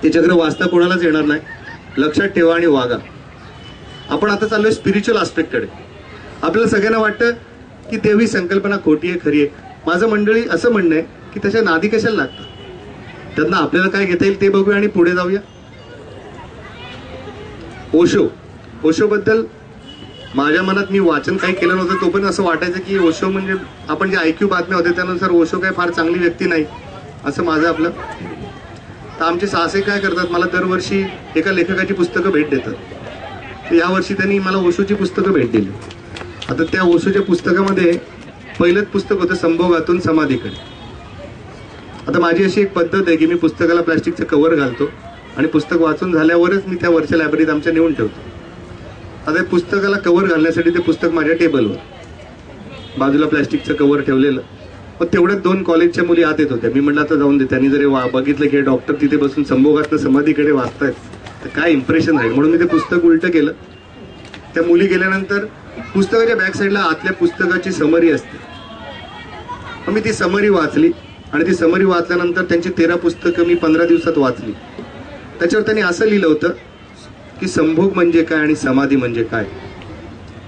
ते चक्र वाचता कोणालाच येणार नाही, लक्षात ठेवा आणि वागा. आपण आता चाललोय स्पिरिच्युअल आस्पेक्टकडे. आपल्याला सगळ्यांना वाटतं की देवी संकल्पना खोटी आहे खरी आहे. माझं मंडळी असं म्हणणं आहे की त्याच्या नादी कशाला लागतं, त्यांना आपल्याला काय घेता येईल ते बघूया आणि पुढे जाऊया. ओशो बद्दल माझ्या मनात मी वाचन काही केलं नव्हतं, तो पण असं वाटायचं की ओशो म्हणजे आपण जे IQ बातम्या होते त्यानुसार ओशो काही फार चांगली व्यक्ती नाही असं माझं आपलं. तर आमचे सासे काय करतात, मला दरवर्षी एका लेखकाची पुस्तकं भेट देतात. तर यावर्षी त्यांनी मला ओशोची पुस्तकं भेट दिली. आता त्या ओशोच्या पुस्तकामध्ये पहिलंच पुस्तक होतं संभोगातून समाधीकडे. आता माझी अशी एक पद्धत आहे की मी पुस्तकाला प्लास्टिकचं कव्हर घालतो आणि पुस्तक वाचून झाल्यावरच मी त्या वरच्या लायब्ररीत आमच्या नेऊन ठेवतो. आता पुस्तकाला कव्हर घालण्यासाठी ते पुस्तक माझ्या टेबलवर बाजूला प्लास्टिकचं कव्हर ठेवलेलं. मग तेवढ्यात 2 कॉलेजच्या मुली आत येत होत्या. मी म्हटलं आता जाऊन दे, त्यांनी जरी बघितलं की डॉक्टर तिथे बसून संभोगातनं समाधीकडे वाचतायत तर काय इम्प्रेशन राहील, म्हणून मी ते पुस्तक उलटं केलं. त्या मुली गेल्यानंतर पुस्तकाच्या बॅक साईडला आतल्या पुस्तकाची समरी असते. मग मी ती समरी वाचली आणि ती समरी वाचल्यानंतर त्यांची 13 पुस्तकं मी 15 दिवसात वाचली. त्याच्यावर त्यांनी असं लिहिलं होतं की संभोग म्हणजे काय आणि समाधी म्हणजे काय.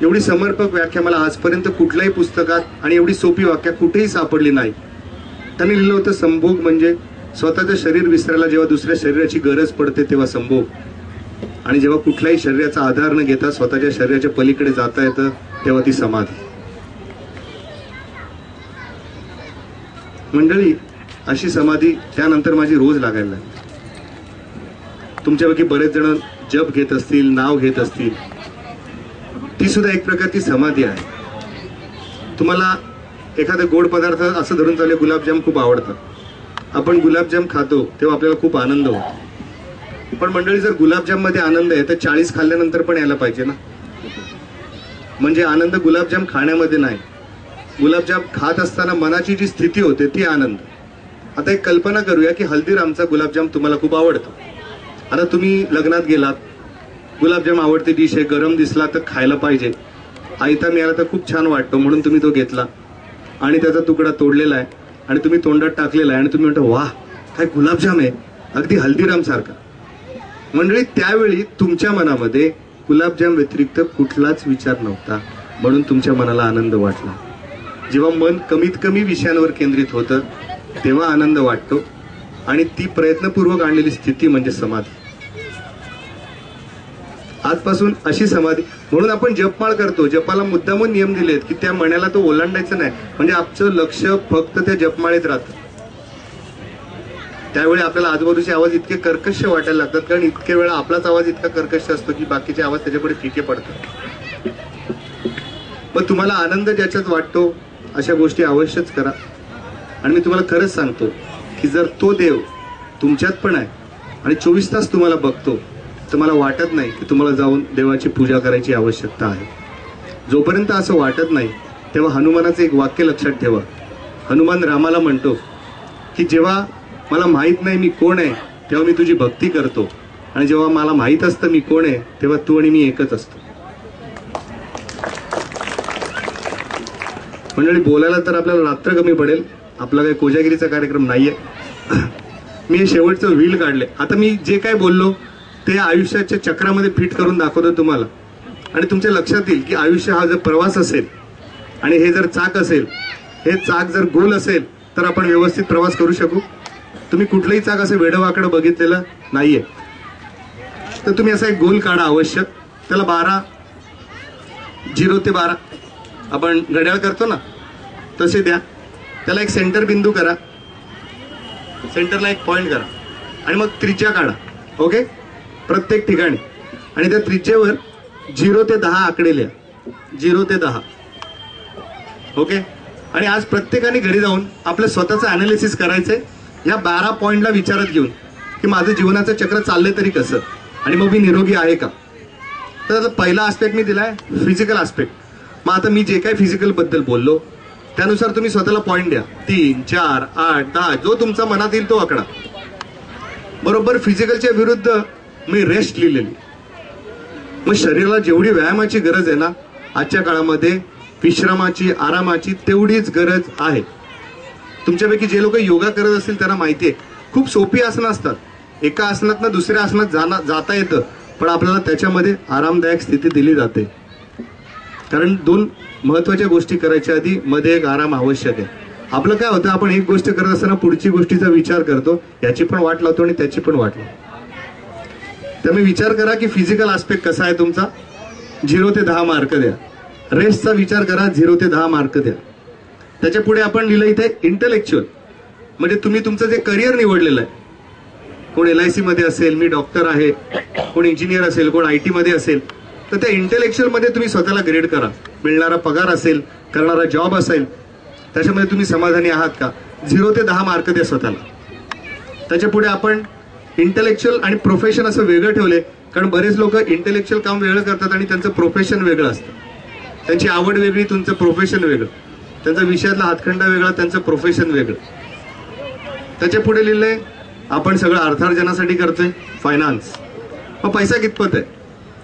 एवढी समर्पक व्याख्या मला आजपर्यंत कुठल्याही पुस्तकात आणि एवढी सोपी व्याख्या कुठेही सापडली नाही. त्यांनी लिहिलं होतं संभोग म्हणजे स्वतःचं शरीर विसरायला जेव्हा दुसऱ्या शरीराची गरज पडते तेव्हा संभोग, आणि जेव्हा कुठल्याही शरीराचा आधार न घेता स्वतःच्या शरीराच्या पलीकडे जाता येतं तेव्हा ती समाधी. मंडळी, अशी समाधी त्यानंतर माझी रोज लागायला लागली. तुमच्यापैकी बरेच जण जप घेत असतील, नाव घेत असतील, ती सुद्धा एक प्रकारची समाधी आहे. तुम्हाला एखादा गोड पदार्थ असं धरून चालले, गुलाबजाम खूप आवडतं. आपण गुलाबजाम खातो तेव्हा आपल्याला खूप आनंद होतो. पण मंडळी, जर गुलाबजाम मध्ये आनंद आहे तर 40 खाल्ल्यानंतर पण यायला पाहिजे ना. म्हणजे आनंद गुलाबजाम खाण्यामध्ये नाही, गुलाबजाम खात असताना मनाची जी स्थिती होते ती आनंद. आता एक कल्पना करूया की हल्दीरामचा गुलाबजाम तुम्हाला खूप आवडतो. आता तुम्ही लग्नात गेलात, गुलाबजाम आवडते डिश आहे, गरम दिसला तर खायला पाहिजे, आयता मिळाला तर खूप छान वाटतो म्हणून तुम्ही तो घेतला आणि त्याचा तुकडा तोडलेला आहे आणि तुम्ही तोंडात टाकलेला आहे आणि तुम्ही म्हणता वाह काय गुलाबजाम आहे, अगदी हल्दीराम सारखा. मंडळी, त्यावेळी तुमच्या मनामध्ये गुलाबजाम व्यतिरिक्त कुठलाच विचार नव्हता, म्हणून तुमच्या मनाला आनंद वाटला. जेव्हा मन कमीत कमी विषयांवर केंद्रित होतं तेव्हा आनंद वाटतो आणि ती प्रयत्नपूर्वक आणलेली स्थिती म्हणजे समाधी. आजपासून अशी समाधी, म्हणून आपण जपमाळ करतो. जपाला मुद्दामून नियम दिलेत की त्या मण्याला तो ओलांडायचं नाही, म्हणजे आमचं लक्ष फक्त त्या जपमाळेत राहतं. त्यावेळी आपल्याला आजूबाजूचे आवाज इतके कर्कश वाटायला लागतात, कारण इतके वेळा आपलाच आवाज इतका कर्कश असतो की बाकीचे आवाज त्याच्यापुढे फिके पडतात. मग तुम्हाला आनंद ज्याच्यात वाटतो अशा गोष्टी अवश्यच करा. आणि मी तुम्हाला खरंच सांगतो की जर तो देव तुमच्यात पण आहे आणि 24 तास तुम्हाला बघतो तर मला वाटत नाही की तुम्हाला जाऊन देवाची पूजा करायची आवश्यकता आहे. जोपर्यंत असं वाटत नाही तेव्हा हनुमानाचं एक वाक्य लक्षात ठेवा. हनुमान रामाला म्हणतो की जेव्हा मला माहित नाही मी कोण आहे तेव्हा मी तुझी भक्ती करतो, आणि जेव्हा मला माहित असतं मी कोण आहे तेव्हा तू आणि मी एकच असतो. मंडळी, बोलायला तर आपल्याला रात्र कमी पडेल, आपला काही कोजागिरीचा कार्यक्रम नाहीये. मी हे शेवटचं व्हील काढले. आता मी जे काय बोललो ते आयुष्याच्या चक्रामध्ये फिट करून दाखवतो तुम्हाला, आणि तुमच्या लक्षात येईल की आयुष्य हा जर प्रवास असेल आणि हे जर चाक असेल, हे चाक जर गोल असेल तर आपण व्यवस्थित प्रवास करू शकू. तुम्ही कुठलंही चाक असं वेडवाकडं बघितलेलं नाहीये, तर तुम्ही असा एक गोल काढा आवश्यक. त्याला 12 0 ते 12 आपण घड्याळ करतो ना तसे द्या. त्याला एक सेंटर बिंदू करा, सेंटरला एक पॉइंट करा आणि मग त्रिज्या काढा. ओके, प्रत्येक ठिकाणी, आणि त्या त्रिज्येवर 0 ते 10 आकडे लिहा. 0 ते 10. ओके, आणि आज प्रत्येकाने घरी जाऊन आपलं स्वतःचं अनालिसिस करायचंय या 12 पॉइंटला विचारात घेऊन की माझं जीवनाचं चक्र चाललंय तरी कसं, आणि मग मी निरोगी आहे का. तर पहिला आस्पेक्ट मी दिलाय फिजिकल आस्पेक्ट. मग आता मी जे काही फिजिकल बद्दल बोललो त्यानुसार तुम्ही स्वतःला पॉइंट द्या. 3, 4, 8, 10 जो तुमचा मनात येईल तो आकडा. बरोबर फिजिकलच्या विरुद्ध मी रेस्ट लिहिलेली. मग शरीराला जेवढी व्यायामाची गरज आहे ना आजच्या काळामध्ये विश्रामाची, आरामाची तेवढीच गरज आहे. तुमच्यापैकी जे लोक योगा करत असतील त्यांना माहिती आहे खूप सोपी आसनं असतात, एका आसनातनं दुसऱ्या आसनात जाता येतं, पण आपल्याला त्याच्यामध्ये आरामदायक स्थिती दिली जाते. कारण दोन महत्वाच्या गोष्टी करायच्या आधी मध्ये एक आराम आवश्यक आहे. आपलं काय होतं, आपण एक गोष्ट करत असताना पुढची गोष्टीचा विचार करतो, याची पण वाट लावतो आणि त्याची पण वाट लावतो. त्यामुळे विचार करा की फिजिकल आस्पेक्ट कसा आहे तुमचा, 0 ते 10 मार्क द्या. रेस्टचा विचार करा, 0 ते 10 मार्क द्या. त्याच्या पुढे आपण लिहिलं इथे इंटेलेक्च्युअल, म्हणजे तुम्ही तुमचं जे करिअर निवडलेलं आहे, कोण LIC मध्ये असेल, मी डॉक्टर आहे, कोण इंजिनियर असेल, कोण IT मध्ये असेल, तर त्या इंटेलेक्च्युअल मध्ये तुम्ही स्वतःला ग्रेड करा. मिळणारा पगार असेल, करणारा जॉब असेल, त्याच्यामध्ये तुम्ही समाधानी आहात का, 0 ते 10 मार्क द्या स्वतःला. त्याच्या पुढे आपण इंटेलेक्च्युअल आणि प्रोफेशन असं वेगळं ठेवले, कारण बरेच लोक इंटेलेक्च्युअल काम वेगळं करतात आणि त्यांचं प्रोफेशन वेगळं असतं. त्यांची आवड वेगळी, तुमचं प्रोफेशन वेगळं, त्यांचा विषयातला हातखंडा वेगळा, त्यांचं प्रोफेशन वेगळं. त्याच्या पुढे लिहिलंय आपण सगळं अर्थार्जनासाठी करतोय, फायनान्स. मग पैसा कितपत आहे,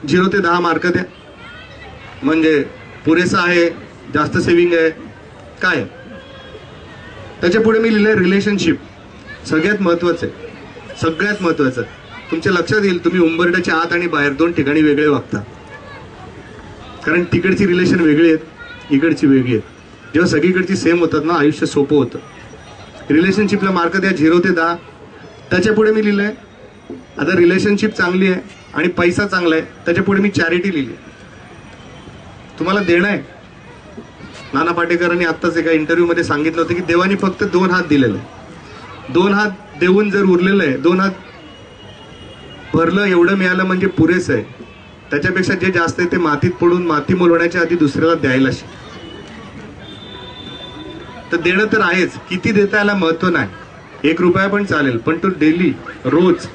0 ते 10 मार्क द्या. म्हणजे पुरेसा आहे, जास्त सेव्हिंग आहे, काय. त्याच्या पुढे मी लिहिलंय रिलेशनशिप, सगळ्यात महत्वाचं आहे, सगळ्यात महत्वाचं. तुमच्या लक्षात येईल तुम्ही उंबरठ्याच्या आत आणि बाहेर 2 ठिकाणी वेगळे वागता, कारण तिकडची रिलेशन वेगळी आहेत, इकडची वेगळी आहेत. जेव्हा सगळीकडची सेम होतात ना, आयुष्य सोपं होतं. रिलेशनशिपला मार्क द्या 0 ते 10. त्याच्या पुढे मी लिहिलंय आता रिलेशनशिप चांगली आहे आणि पैसा चांगला आहे, त्याच्या पुढे मी चॅरिटी लिहिली. तुम्हाला देणं आहे. नाना पाटेकरांनी आत्ताच एका इंटरव्ह्यू मध्ये सांगितलं होतं की देवानी फक्त 2 हात दिलेले आहे, 2 हात देऊन जर उरलेलं आहे, 2 हात भरलं, एवढं मिळालं म्हणजे पुरेसं आहे. त्याच्यापेक्षा जे जास्त आहे ते मातीत पडून माती मोलवण्याच्या आधी दुसऱ्याला द्यायला शिक. तर देणं तर आहेच, किती देता याला महत्व नाही, 1 रुपया पण चालेल, पण तो डेली, रोज.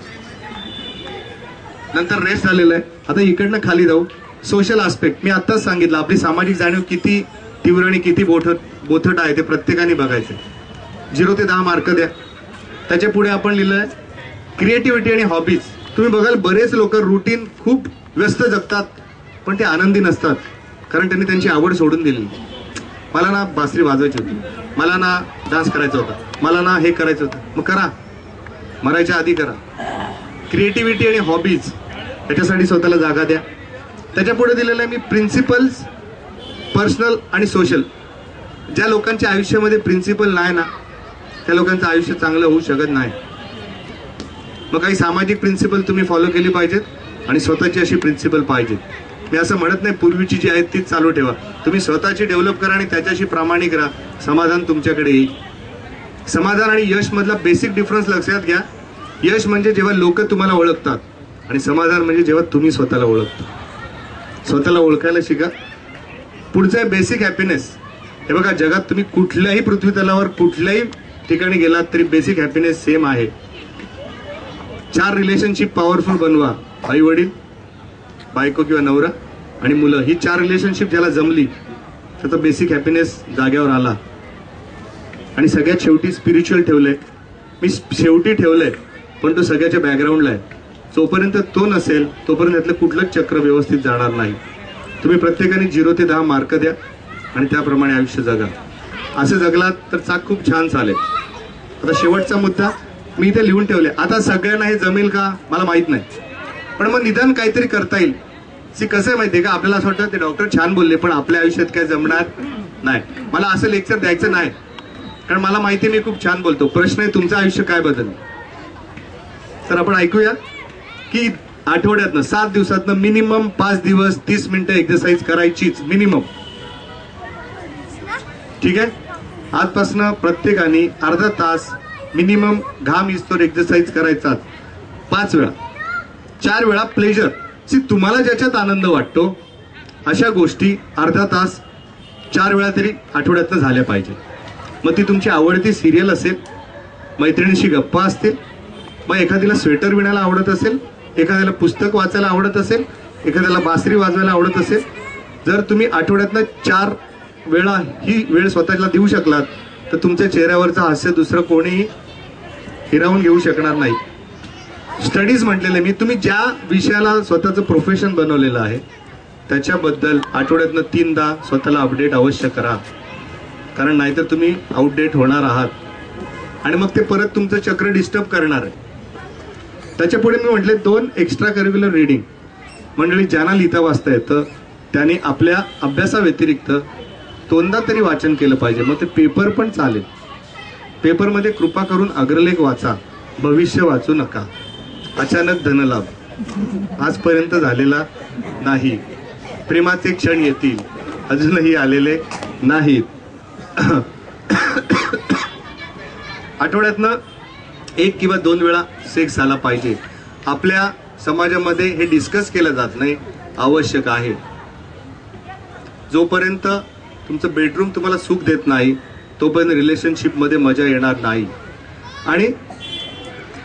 नंतर रेस्ट झालेला आहे. आता इकडनं खाली जाऊ, सोशल आस्पेक्ट. मी आत्ताच सांगितलं आपली सामाजिक जाणीव किती तीव्र आणि किती बोथट आहे ते प्रत्येकाने बघायचं. 0 ते 10 मार्क द्या. त्याच्या पुढे आपण लिहिलंय क्रिएटिव्हिटी आणि हॉबीज. तुम्ही बघाल बरेच लोक रुटीन खूप व्यस्त जगतात, पण ते आनंदी नसतात, कारण त्यांनी त्यांची आवड सोडून दिली. मला ना बासरी वाजवायची होती, मला ना डान्स करायचा होता, मला ना हे करायचं होतं. मग करा, मरायच्या आधी करा. क्रिएटिव्हिटी आणि हॉबीज याच्यासाठी स्वतःला जागा द्या. त्याच्या पुढे दिलेलं आहे मी प्रिन्सिपल्स, पर्सनल आणि सोशल. ज्या लोकांच्या आयुष्यामध्ये प्रिन्सिपल नाही ना, त्या लोकांचं आयुष्य चांगलं होऊ शकत नाही. मग काही सामाजिक प्रिन्सिपल तुम्ही फॉलो केली पाहिजेत आणि स्वतःची अशी प्रिन्सिपल पाहिजेत. मी असं म्हणत नाही पूर्वीची जी आहेत तीच चालू ठेवा, तुम्ही स्वतःची डेव्हलप करा आणि त्याच्याशी प्रामाणिक राहा, समाधान तुमच्याकडे येईल. समाधान आणि यश मधला बेसिक डिफरन्स लक्षात घ्या. यश म्हणजे जेव्हा लोक तुम्हाला ओळखतात, आणि समाधान म्हणजे जेव्हा तुम्ही स्वतःला ओळखता. स्वतःला ओळखायला शिका. पुढचं आहे बेसिक हॅपीनेस. हे बघा, जगात तुम्ही कुठल्याही पृथ्वी तलावर कुठल्याही ठिकाणी गेलात तरी बेसिक हॅपीनेस सेम आहे. 4 रिलेशनशिप पॉवरफुल बनवा. आई वडील, बायको किंवा नवरा आणि मुलं, ही 4 रिलेशनशिप ज्याला जमली त्याचा बेसिक हॅपीनेस जाग्यावर आला. आणि सगळ्यात शेवटी स्पिरिच्युअल ठेवलंय. मी शेवटी ठेवलंय, पण तो सगळ्याच्या बॅकग्राऊंडला आहे. जोपर्यंत तो नसेल तोपर्यंत त्यातलं कुठलंच चक्र व्यवस्थित जाणार नाही. तुम्ही प्रत्येकाने 0 ते 10 मार्क द्या आणि त्याप्रमाणे आयुष्य जगा. असं जगलात तर चाक खूप छान चालेल. आता शेवटचा मुद्दा मी इथे लिहून ठेवले. आता सगळ्यांना हे जमेल का मला माहित नाही, पण मग निदान काहीतरी करता येईल. कसं आहे माहितीये का, आपल्याला असं वाटतं ते डॉक्टर छान बोलले, पण आपल्या आयुष्यात काय जमणार नाही. मला असं लेक्चर द्यायचं नाही, कारण मला माहिती मी खूप छान बोलतो. प्रश्न आहे तुमचं आयुष्य काय बदललं. तर आपण ऐकूया की आठवड्यातनं 7 दिवसातनं मिनिमम 5 दिवस 30 मिनिटं एक्सरसाइज करायचीच मिनिमम. ठीक आहे. आजपासनं प्रत्येकाने अर्धा तास मिनिमम घाम इस्तोर एक्सरसाइज करायचा 5 वेळा. 4 वेळा प्लेजर. तुम्हाला ज्याच्यात आनंद वाटतो अशा गोष्टी अर्धा तास 4 वेळा तरी आठवड्यातनं झाल्या पाहिजे. मग ती तुमची आवडती सिरियल असेल, मैत्रिणीशी गप्पा असतील, मग एखाद्याला स्वेटर विणायला आवडत असेल, एखाद्याला पुस्तक वाचायला आवडत असेल, एखाद्याला बासरी वाजवायला आवडत असेल. जर तुम्ही आठवड्यातनं 4 वेळा ही वेळ स्वतःला देऊ शकलात तर तुमच्या चेहऱ्यावरचं हास्य दुसरं कोणीही हिरावून घेऊ शकणार नाही. स्टडीज म्हटलेले मी, तुम्ही ज्या विषयाला स्वतःचं प्रोफेशन बनवलेलं आहे त्याच्याबद्दल आठवड्यातनं 3दा स्वतःला अपडेट अवश्य करा, कारण नाहीतर तुम्ही आउटडेट होणार आहात आणि मग ते परत तुमचं चक्र डिस्टर्ब करणार आहे. त्याच्या पुढे मी म्हटले 2 एक्स्ट्रा करिक्युलर रीडिंग. मंडळी, ज्यांना लिहिता वाचता येतं त्यांनी आपल्या अभ्यासाव्यतिरिक्त 2दा तरी वाचन केलं पाहिजे. मग ते पेपर पण चालेल. पेपरमध्ये कृपा करून अग्रलेख वाचा, भविष्य वाचू नका. अचानक धनलाभ आजपर्यंत झालेला नाही. प्रेमाचे क्षण येतील, अजूनही आलेले नाहीत. आठवड्यातनं 1 किंवा 2 वेळा सेक्स झाला पाहिजे. आपल्या समाजामध्ये हे डिस्कस केलं जात नाही, आवश्यक आहे. जोपर्यंत तुमचं बेडरूम तुम्हाला सुख देत नाही तोपर्यंत रिलेशनशिपमध्ये मजा येणार नाही. आणि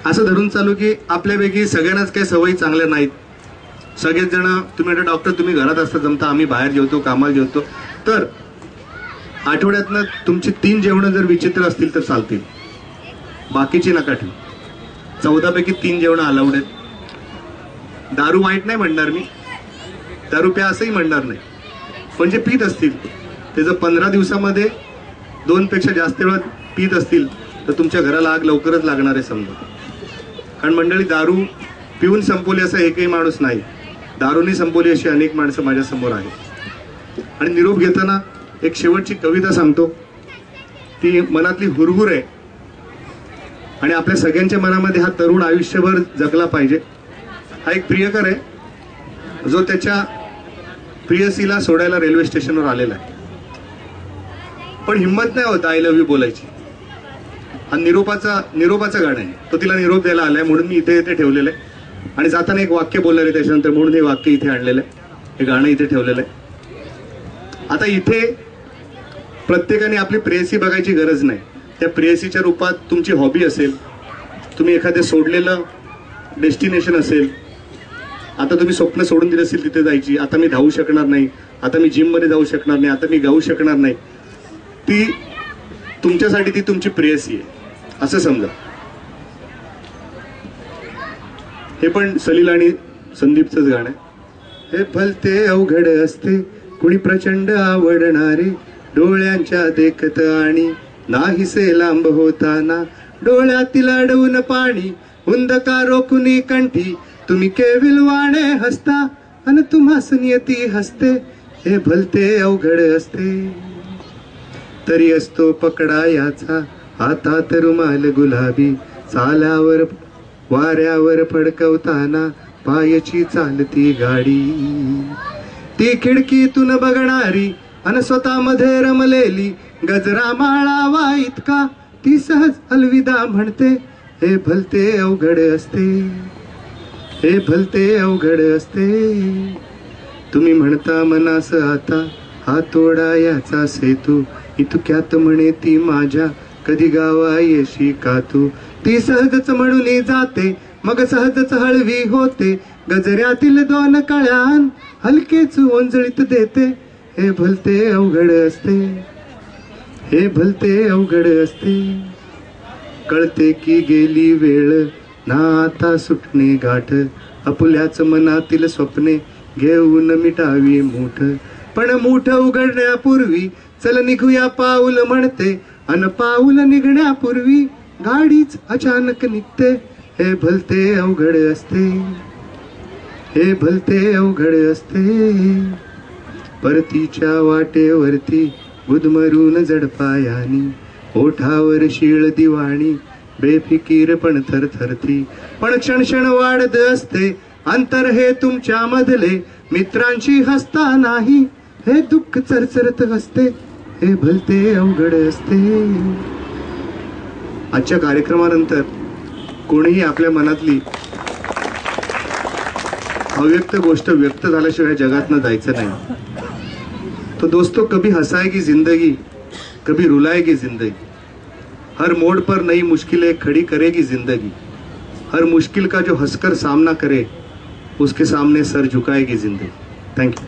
असं धरून चालू की आपल्यापैकी सगळ्यांनाच काही सवयी चांगल्या नाहीत. सगळेच जण, तुम्ही आता डॉक्टर तुम्ही घरात असता जमता, आम्ही बाहेर जेवतो, कामाला जेवतो. तर आठवड्यातनं तुमची 3 जेवणं जर विचित्र असतील तर चालतील, बाकीची नका ठेवू. 14 पैकी 3 जेवणं अलाउड आहेत. दारू वाईट नाही म्हणणार मी, दारू प्या असंही म्हणणार नाही, पण जे पीत असतील ते जर 15 दिवसामध्ये 2 पेक्षा जास्त वेळा पीत असतील तर तुमच्या घराला आग लवकरच लागणार आहे समजा. कारण मंडळी, दारू पिऊन संपवली असा एकही माणूस नाही, दारूनी संपवली अशी अनेक माणसं माझ्या समोर आहेत. आणि निरोप घेताना एक शेवटची कविता सांगतो, ती मनातली हुरहुर आहे आणि आपल्या सगळ्यांच्या मनामध्ये हा तरुण आयुष्यभर जगला पाहिजे. हा एक प्रियकर आहे जो त्याच्या प्रियसीला सोडायला रेल्वे स्टेशनवर आलेला आहे, पण हिंमत नाही होत आय लव्ह यू बोलायची. हा निरोपाचं गाणं आहे. तो तिला निरोप द्यायला आलाय म्हणून मी इथे ठेवलेलं आहे. आणि जाताना एक वाक्य बोलणार आहे त्याच्यानंतर, म्हणून हे वाक्य इथे आणलेलं आहे, हे गाणं इथे ठेवलेलं आहे. आता इथे प्रत्येकाने आपली प्रेयसी बघायची गरज नाही. त्या प्रेयसीच्या रूपात तुमची हॉबी असेल, तुम्ही एखादं सोडलेलं डेस्टिनेशन असेल, आता तुम्ही स्वप्न सोडून दिलं असेल तिथे जायची, आता मी धावू शकणार नाही, आता मी जिम मध्ये जाऊ शकणार नाही, आता मी गाऊ शकणार नाही, ती तुमच्यासाठी ती तुमची प्रेयसी आहे असं समजा. हे पण सलील आणि संदीपचंच गाणं आहे. हे भलते अवघड असते कुणी प्रचंड आवडणारे, डोळ्यांच्या देखत आणि नाहीसे लांब होताना, डोळ्यातील अडवून पाणी हुंदका रोखुनी कंठी, तुम्ही केविलवाणे हसता अन तुम्हास नियती हसते. हे भलते अवघड असते तरी असतो पकडा याचा, हातात रुमाल गुलाबी, चालावर वाऱ्यावर फडकवताना पायाची चालती गाडी. ती खिडकीतून बघणारी अन स्वतःमध्ये रमलेली, गजरा माळावा इतका ती सहज अलविदा म्हणते. हे भलते अवघड असते, हे भलते अवघड असते. तुम्ही म्हणता मनास आता हा तोडा याचा सेतू, इतक्यात म्हणे ती माझ्या कधी गावा येशी का तू. ती सहजच म्हणून जाते मग सहजच हळवी होते, गजऱ्यातील 2 कळ्यान हलकेच ओंजळीत देते. हे भलते अवघड असते, हे भलते अवघड असते. कळते की गेली वेळ ना आता सुटणे गाठ, आपुल्याच मनातील स्वप्ने घेऊन मिटावी मूठ. पण मूठ उघडण्यापूर्वी चल निघूया पाऊल म्हणते, अन पाऊल निघण्यापूर्वी गाडीच अचानक निघते. हे भलते अवघड असते, हे भलते अवघड असते. परतीच्या वाटेवरती गुदमरून जडपायानी, ओठावर शीळ दिवाणी बेफिकीर पण थरथरती. पण क्षण वाढत असते अंतर हे तुमच्या मधले, मित्रांची हसता नाही हे दुःख चरचरत असते. हे भलते अवघड असते. आजच्या कार्यक्रमानंतर कोणीही आपल्या मनातली अव्यक्त गोष्ट व्यक्त झाल्याशिवाय जगातनं जायचं नाही. तो दोस्तों, कभी हंसाएगी जिंदगी, कभी रुलाएगी जिंदगी, हर मोड़ पर नई मुश्किलें खड़ी करेगी जिंदगी, हर मुश्किल का जो हंसकर सामना करे उसके सामने सर झुकाएगी जिंदगी. Thank you.